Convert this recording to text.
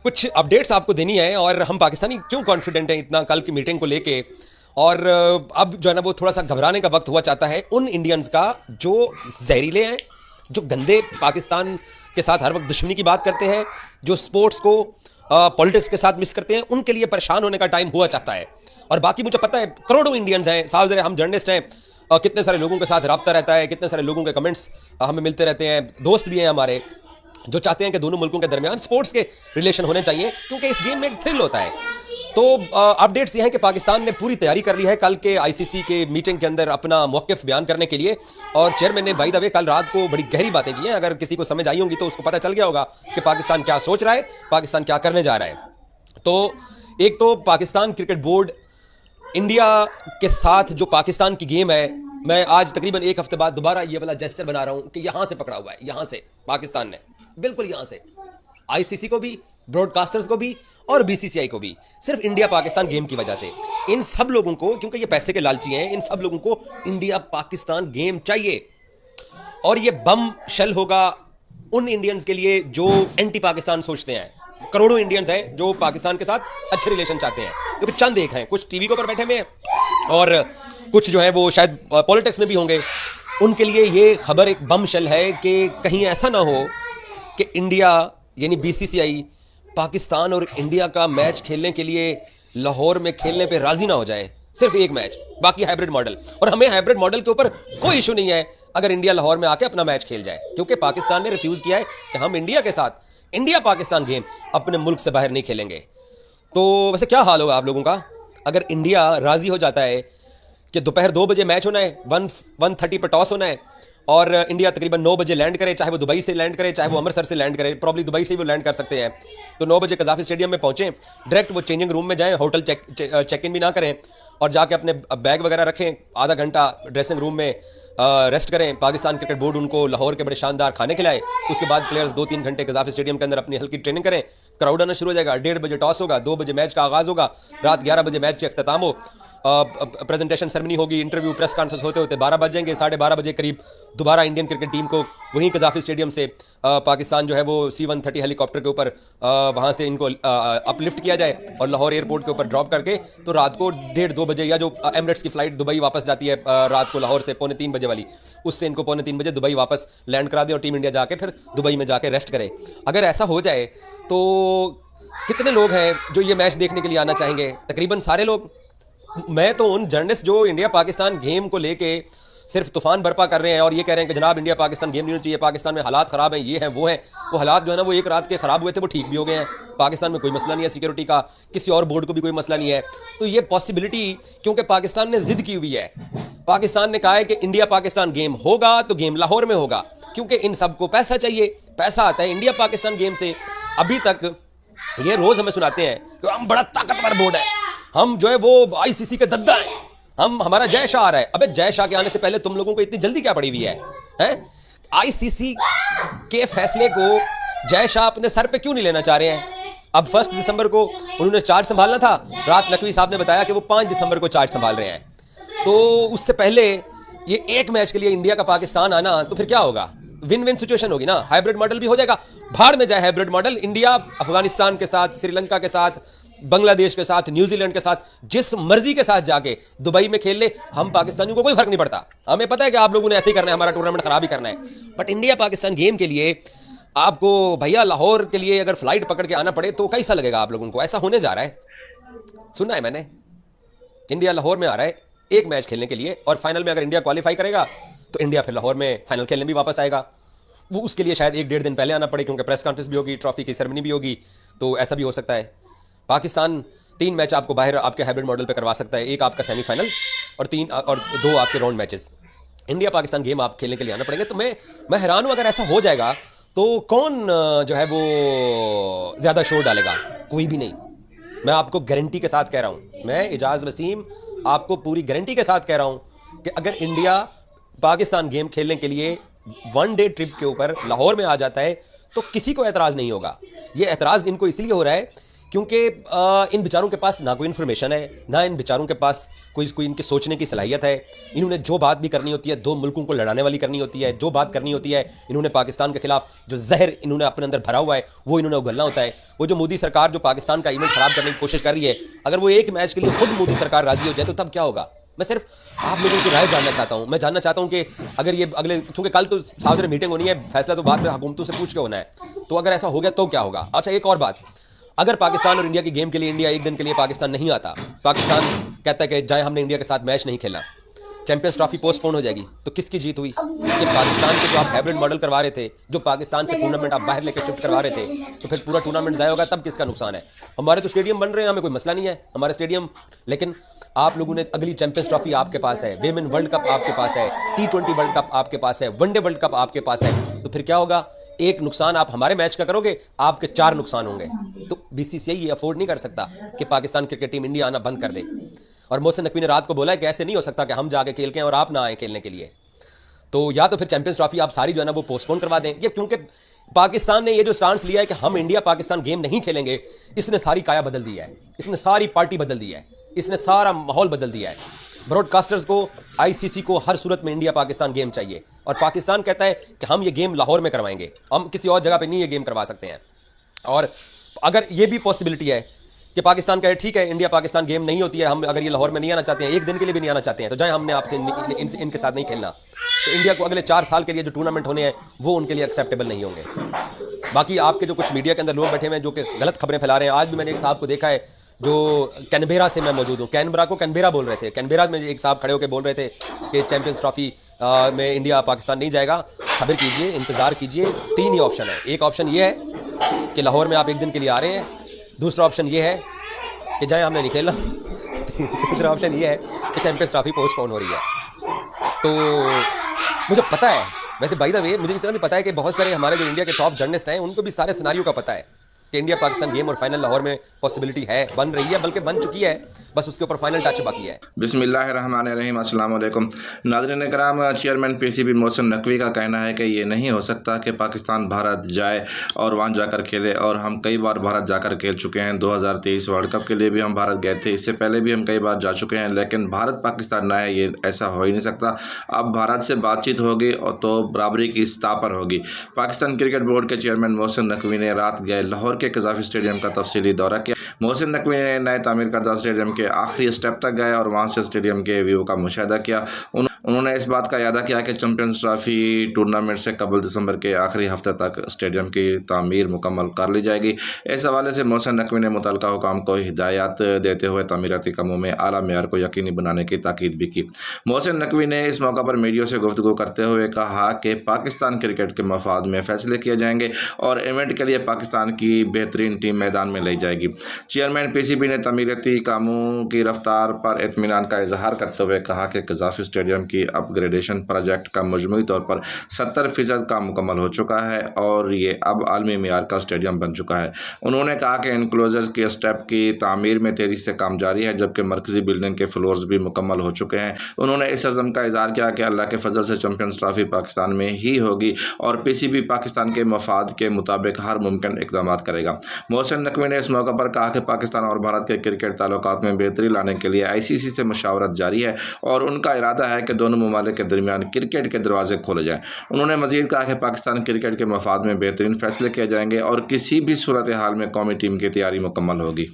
कुछ अपडेट्स आपको देनी है और हम पाकिस्तानी क्यों कॉन्फिडेंट हैं इतना कल की मीटिंग को लेके। और अब जो है ना वो थोड़ा सा घबराने का वक्त हुआ चाहता है उन इंडियंस का जो जहरीले हैं, जो गंदे पाकिस्तान के साथ हर वक्त दुश्मनी की बात करते हैं, जो स्पोर्ट्स को पॉलिटिक्स के साथ मिस करते हैं। उनके लिए परेशान होने का टाइम हुआ चाहता है। और बाकी मुझे पता है करोड़ों इंडियंस हैं, साहब जरा हम जर्नलिस्ट हैं, कितने सारे लोगों के साथ रब्ता रहता है, कितने सारे लोगों के कमेंट्स हमें मिलते रहते हैं, दोस्त भी हैं हमारे जो चाहते हैं कि दोनों मुल्कों के दरमियान स्पोर्ट्स के रिलेशन होने चाहिए क्योंकि इस गेम में एक थ्रिल होता है। तो अपडेट्स ये हैं कि पाकिस्तान ने पूरी तैयारी कर ली है कल के आईसीसी के मीटिंग के अंदर अपना मौक़िफ़ बयान करने के लिए। और चेयरमैन ने बाय द वे कल रात को बड़ी गहरी बातें की हैं। अगर किसी को समझ आई होंगी तो उसको पता चल गया होगा कि पाकिस्तान क्या सोच रहा है, पाकिस्तान क्या करने जा रहा है। तो एक तो पाकिस्तान क्रिकेट बोर्ड इंडिया के साथ जो पाकिस्तान की गेम है, मैं आज तकरीबन एक हफ्ते बाद दोबारा ये वाला जेस्चर बना रहा हूँ कि यहाँ से पकड़ा हुआ है, यहाँ से पाकिस्तान ने बिल्कुल यहाँ से आईसीसी को भी, ब्रॉडकास्टर्स को भी और बीसीसीआई को भी, सिर्फ इंडिया पाकिस्तान गेम की वजह से इन सब लोगों को, क्योंकि ये पैसे के लालची हैं, इन सब लोगों को इंडिया पाकिस्तान गेम चाहिए। और ये बम शेल होगा उन इंडियंस के लिए जो एंटी पाकिस्तान सोचते हैं। करोड़ों इंडियंस हैं जो पाकिस्तान के साथ अच्छे रिलेशन चाहते हैं, क्योंकि चंद एक हैं, कुछ टीवी के ऊपर बैठे हुए हैं और कुछ जो है वो शायद पॉलिटिक्स में भी होंगे। उनके लिए ये खबर एक बम शेल है कि कहीं ऐसा ना हो कि इंडिया यानी बीसीसीआई पाकिस्तान और इंडिया का मैच खेलने के लिए लाहौर में खेलने पे राजी ना हो जाए, सिर्फ एक मैच, बाकी हाइब्रिड मॉडल। और हमें हाइब्रिड मॉडल के ऊपर कोई इशू नहीं है अगर इंडिया लाहौर में आके अपना मैच खेल जाए, क्योंकि पाकिस्तान ने रिफ्यूज़ किया है कि हम इंडिया के साथ इंडिया पाकिस्तान गेम अपने मुल्क से बाहर नहीं खेलेंगे। तो वैसे क्या हाल होगा आप लोगों का अगर इंडिया राजी हो जाता है कि दोपहर 2 बजे मैच होना है, 1:30 पर टॉस होना है और इंडिया तकरीबन 9 बजे लैंड करे, चाहे वो दुबई से लैंड करे, चाहे वो अमृतसर से लैंड करे, प्रॉब्ली दुबई से भी वो लैंड कर सकते हैं। तो 9 बजे कज़ाफ़ी स्टेडियम में पहुँचें, डायरेक्ट वो चेंजिंग रूम में जाएं, होटल चेक इन भी ना करें और जाके अपने बैग वगैरह रखें, आधा घंटा ड्रेसिंग रूम में रेस्ट करें। पाकिस्तान क्रिकेट बोर्ड उनको लाहौर के बड़े शानदार खाने खिलाए, उसके बाद प्लेयर्स 2-3 घंटे कज़ाफ़ी स्टेडियम के अंदर अपनी हल्की ट्रेनिंग करें। क्राउड आना शुरू हो जाएगा, 1:30 बजे टॉस होगा, 2 बजे मैच का आगाज़ होगा, रात 11 बजे मैच का अख्ताम हो, प्रेजेंटेशन सेरेमनी होगी, इंटरव्यू प्रेस कॉन्फ्रेंस होते होते 12 बज जाएंगे। 12:30 बजे करीब दोबारा इंडियन क्रिकेट टीम को वहीं कज़ाफ़ी स्टेडियम से पाकिस्तान जो है वो C-130 हेलीकॉप्टर के ऊपर वहाँ से इनको अपलिफ्ट किया जाए और लाहौर एयरपोर्ट के ऊपर ड्रॉप करके तो रात को 1:30-2 बजे, या जो एमिरेट्स की फ़्लाइट दुबई वापस जाती है रात को लाहौर से 2:45 बजे वाली, उससे इनको 2:45 बजे दुबई वापस लैंड करा दें और टीम इंडिया जाके फिर दुबई में जाके रेस्ट करे। अगर ऐसा हो जाए तो कितने लोग हैं जो ये मैच देखने के लिए आना चाहेंगे? तकरीबन सारे लोग। मैं तो उन जर्नलिस्ट जो इंडिया पाकिस्तान गेम को लेके सिर्फ तूफान बर्पा कर रहे हैं और ये कह रहे हैं कि जनाब इंडिया पाकिस्तान गेम नहीं होना चाहिए, पाकिस्तान में हालात ख़राब हैं, ये हैं वो हैं, वो हालात जो है ना वो एक रात के ख़राब हुए थे, वो ठीक भी हो गए हैं। पाकिस्तान में कोई मसला नहीं है सिक्योरिटी का, किसी और बोर्ड को भी कोई मसला नहीं है। तो ये पॉसिबिलिटी, क्योंकि पाकिस्तान ने ज़िद की हुई है, पाकिस्तान ने कहा है कि इंडिया पाकिस्तान गेम होगा तो गेम लाहौर में होगा, क्योंकि इन सबको पैसा चाहिए, पैसा आता है इंडिया पाकिस्तान गेम से। अभी तक ये रोज़ हमें सुनाते हैं कि हम बड़ा ताकतवर बोर्ड है, हम जो है वो आईसीसी के दद्दा हैं, हमारा जय शाह आ रहा है। अबे जय शाह के आने से पहले तुम लोगों को इतनी जल्दी क्या पड़ी हुई है? आईसीसी के फैसले को जय शाह अपने सर पे क्यों नहीं लेना चाह रहे हैं? अब 1 दिसंबर को उन्होंने चार्ज संभालना था, रात नकवी साहब ने बताया कि वो 5 दिसंबर को चार्ज संभाल रहे हैं। तो उससे पहले ये एक मैच के लिए इंडिया का पाकिस्तान आना तो फिर क्या होगा? विन विन सिचुएशन होगी ना, हाइब्रिड मॉडल भी हो जाएगा। भाड़ में जाए हाइब्रिड मॉडल, इंडिया अफगानिस्तान के साथ, श्रीलंका के साथ, बांग्लादेश के साथ, न्यूजीलैंड के साथ, जिस मर्जी के साथ जाके दुबई में खेल ले, हम पाकिस्तानियों को कोई फर्क नहीं पड़ता। हमें पता है कि आप लोगों ने ऐसे ही करना है, हमारा टूर्नामेंट खराब ही करना है। बट इंडिया पाकिस्तान गेम के लिए आपको भैया लाहौर के लिए अगर फ्लाइट पकड़ के आना पड़े तो कैसा लगेगा आप लोगों को? ऐसा होने जा रहा है, सुना है मैंने, इंडिया लाहौर में आ रहा है एक मैच खेलने के लिए और फाइनल में अगर इंडिया क्वालिफाई करेगा तो इंडिया फिर लाहौर में फाइनल खेलने भी वापस आएगा। वो उसके लिए शायद 1-1.5 दिन पहले आना पड़े, क्योंकि प्रेस कॉन्फ्रेंस भी होगी, ट्रॉफी की सेरेमनी भी होगी, तो ऐसा भी हो सकता है। पाकिस्तान 3 मैच आपको बाहर आपके हाइब्रिड मॉडल पे करवा सकता है, एक आपका सेमीफाइनल और 2 आपके round matches. India Pakistan game आप खेलने के लिए आना पड़ेंगे। तो मैं हैरान हूँ, अगर ऐसा हो जाएगा तो कौन जो है वो ज़्यादा शोर डालेगा? कोई भी नहीं। मैं आपको गारंटी के साथ कह रहा हूँ, मैं इजाज़ वसीम आपको पूरी गारंटी के साथ कह रहा हूँ कि अगर इंडिया पाकिस्तान गेम खेलने के लिए 1 डे ट्रिप के ऊपर लाहौर में आ जाता है तो किसी को एतराज़ नहीं होगा। ये एतराज़ इनको इसलिए हो रहा है क्योंकि इन बेचारों के पास ना कोई इन्फॉर्मेशन है, ना इन बेचारों के पास कोई इनके सोचने की सलाहियत है। इन्होंने जो बात भी करनी होती है दो मुल्कों को लड़ाने वाली करनी होती है, जो बात करनी होती है इन्होंने पाकिस्तान के खिलाफ जो जहर इन्होंने अपने अंदर भरा हुआ है वो इन्होंने उगलना होता है। वो जो मोदी सरकार जो पाकिस्तान का इमेज खराब करने की कोशिश कर रही है, अगर वो एक मैच के लिए खुद मोदी सरकार राजी हो जाए तो तब क्या होगा? मैं सिर्फ आप लोगों की राय जानना चाहता हूं। मैं जानना चाहता हूं कि अगर ये अगले, क्योंकि कल तो साहब मीटिंग होनी है, फैसला तो बाद में हुकूमतों से पूछ के होना है, तो अगर ऐसा हो गया तो क्या होगा? अच्छा, एक और बात, अगर पाकिस्तान और इंडिया की गेम के लिए इंडिया एक दिन के लिए पाकिस्तान नहीं आता, पाकिस्तान कहता है कि जाए हमने इंडिया के साथ मैच नहीं खेला, चैंपियंस ट्रॉफी पोस्टपोन हो जाएगी, तो किसकी जीत हुई? कि पाकिस्तान के जो आप हाइब्रिड मॉडल करवा रहे थे, जो पाकिस्तान से टूर्नामेंट आप बाहर लेकर शिफ्ट करवा रहे थे, तो फिर पूरा टूर्नामेंट ज़ाया होगा, तब किसका नुकसान है? हमारे तो स्टेडियम बन रहे हैं, हमें कोई मसला नहीं है हमारे स्टेडियम, लेकिन आप लोगों ने अगली चैंपियंस ट्रॉफी आपके पास है, वेमेन वर्ल्ड कप आपके पास है, T20 वर्ल्ड कप आपके पास है, वनडे वर्ल्ड कप आपके पास है, तो फिर क्या होगा? एक नुकसान आप हमारे मैच का करोगे, आपके 4 नुकसान होंगे। तो बीसीसीआई ये अफोर्ड नहीं कर सकता कि पाकिस्तान क्रिकेट टीम इंडिया आना बंद कर दे। और मोहसिन नकवी ने रात को बोला है कि ऐसे नहीं हो सकता कि हम जाके खेल के और आप ना आए खेलने के लिए। तो या तो फिर चैंपियंस ट्रॉफी आप सारी जो है ना वो पोस्टपोन करवा दें, ये क्योंकि पाकिस्तान ने ये जो स्टांस लिया है कि हम इंडिया पाकिस्तान गेम नहीं खेलेंगे, इसने सारी काया बदल दी है, इसने सारी पार्टी बदल दी है, इसने सारा माहौल बदल दिया है। ब्रॉडकास्टर्स को, आईसीसी को हर सूरत में इंडिया पाकिस्तान गेम चाहिए, और पाकिस्तान कहता है कि हम ये गेम लाहौर में करवाएंगे, हम किसी और जगह पे नहीं ये गेम करवा सकते हैं। और अगर ये भी पॉसिबिलिटी है कि पाकिस्तान कहे ठीक है इंडिया पाकिस्तान गेम नहीं होती है, हम अगर ये लाहौर में नहीं आना चाहते हैं, एक दिन के लिए भी नहीं आना चाहते हैं, तो जाए हमने आपसे इनके साथ नहीं खेलना, तो इंडिया को अगले 4 साल के लिए जो टूर्नामेंट होने हैं वो उनके लिए एक्सेप्टेबल नहीं होंगे। बाकी आपके जो कुछ मीडिया के अंदर लोग बैठे हुए हैं जो कि गलत खबरें फैला रहे हैं, आज भी मैंने एक साहब को देखा है जो कैनबेरा से मैं मौजूद हूँ, कैनबरा को कैनबेरा बोल रहे थे, कैनबेरा में एक साहब खड़े होकर बोल रहे थे कि चैंपियंस ट्रॉफी में इंडिया पाकिस्तान नहीं जाएगा। सब्र कीजिए, इंतज़ार कीजिए, 3 ही ऑप्शन है। एक ऑप्शन ये है कि लाहौर में आप एक दिन के लिए आ रहे हैं, दूसरा ऑप्शन ये है कि जाए हमने नहीं खेलना, तीसरा ऑप्शन ये है कि चैंपियंस ट्रॉफी पोस्टपोन हो रही है। तो मुझे पता है, वैसे बाय द वे मुझे इतना भी पता है कि बहुत सारे हमारे जो इंडिया के टॉप जर्नलिस्ट हैं उनको भी सारे सिनारियो का पता है कि इंडिया पाकिस्तान गेम और फाइनल लाहौर में पॉसिबिलिटी है, बन रही है, बल्कि बन चुकी है, बस उसके ऊपर फाइनल टच बाकी है। बिस्मिल्लाहिर्रहमानिर्रहीम, अस्सलाम वालेकुम नाज़रीन कराम। चेयरमैन पीसीबी मोहसिन नकवी का कहना है कि ये नहीं हो सकता कि पाकिस्तान भारत जाए और वहाँ जाकर खेले, और हम कई बार भारत जाकर खेल चुके हैं। 2023 वर्ल्ड कप के लिए भी हम भारत गए थे, इससे पहले भी हम कई बार जा चुके हैं, लेकिन भारत पाकिस्तान ना है, ये ऐसा हो ही नहीं सकता। अब भारत से बातचीत होगी और तो बराबरी की सतह पर होगी। पाकिस्तान क्रिकेट बोर्ड के चेयरमैन मोहसिन नकवी ने रात गए लाहौर के कज़ाफ़ी स्टेडियम का तफसीली दौरा किया। मोहसिन नकवी ने नए तामीर करदा स्टेडियम के आखिरी स्टेप तक गए और वहां से स्टेडियम के व्यू का मुशाहिदा किया। उन्होंने इस बात का यादा किया कि चैंपियंस ट्रॉफी टूर्नामेंट से कबल दिसंबर के आखिरी हफ्ते तक स्टेडियम की तामीर मुकम्मल कर ली जाएगी। इस हवाले से मोहसिन नकवी ने मुतल्लिका हुकाम को हिदायत देते हुए तामीराती कामों में आला मेयार को यकीनी बनाने की ताकीद भी की। मोहसिन नकवी ने इस मौका पर मीडिया से गुफ्तगू करते हुए कहा कि पाकिस्तान क्रिकेट के मफाद में फैसले किए जाएंगे और इवेंट के लिए पाकिस्तान की बेहतरीन टीम मैदान में लाई जाएगी। चेयरमैन पीसीबी ने तामीराती कामों की रफ्तार पर इत्मीनान का इजहार करते हुए कहा कि कज़ाफ़ी स्टेडियम की अपग्रेडेशन प्रोजेक्ट का मजमूई तौर पर 70% काम मुकम्मल हो चुका है और ये अब आलमी मियार का स्टेडियम बन चुका है। उन्होंने कहा कि इनक्लोजर के स्टेप की तामीर में तेज़ी से काम जारी है, जबकि मरकजी बिल्डिंग के फ्लोर्स भी मुकम्मल हो चुके हैं। उन्होंने इस अज़म का इजहार किया कि अल्लाह के फजल से चैंपियंस ट्रॉफी पाकिस्तान में ही होगी और पीसीबी पाकिस्तान के मफाद के मुताबिक हर मुमकिन इक़दाम करेगा। मोहसिन नकवी ने इस मौका पर कहा कि पाकिस्तान और भारत के क्रिकेट ताल्लुकात में बेहतरी लाने के लिए आईसीसी से मशावरत जारी है और उनका इरादा है कि दोनों ममालिक के दरमियान क्रिकेट के दरवाजे खोले जाएं। उन्होंने मजीद कहा कि पाकिस्तान क्रिकेट के मफाद में बेहतरीन फैसले किए जाएंगे और किसी भी सूरत हाल में कौमी टीम की तैयारी मुकम्मल होगी।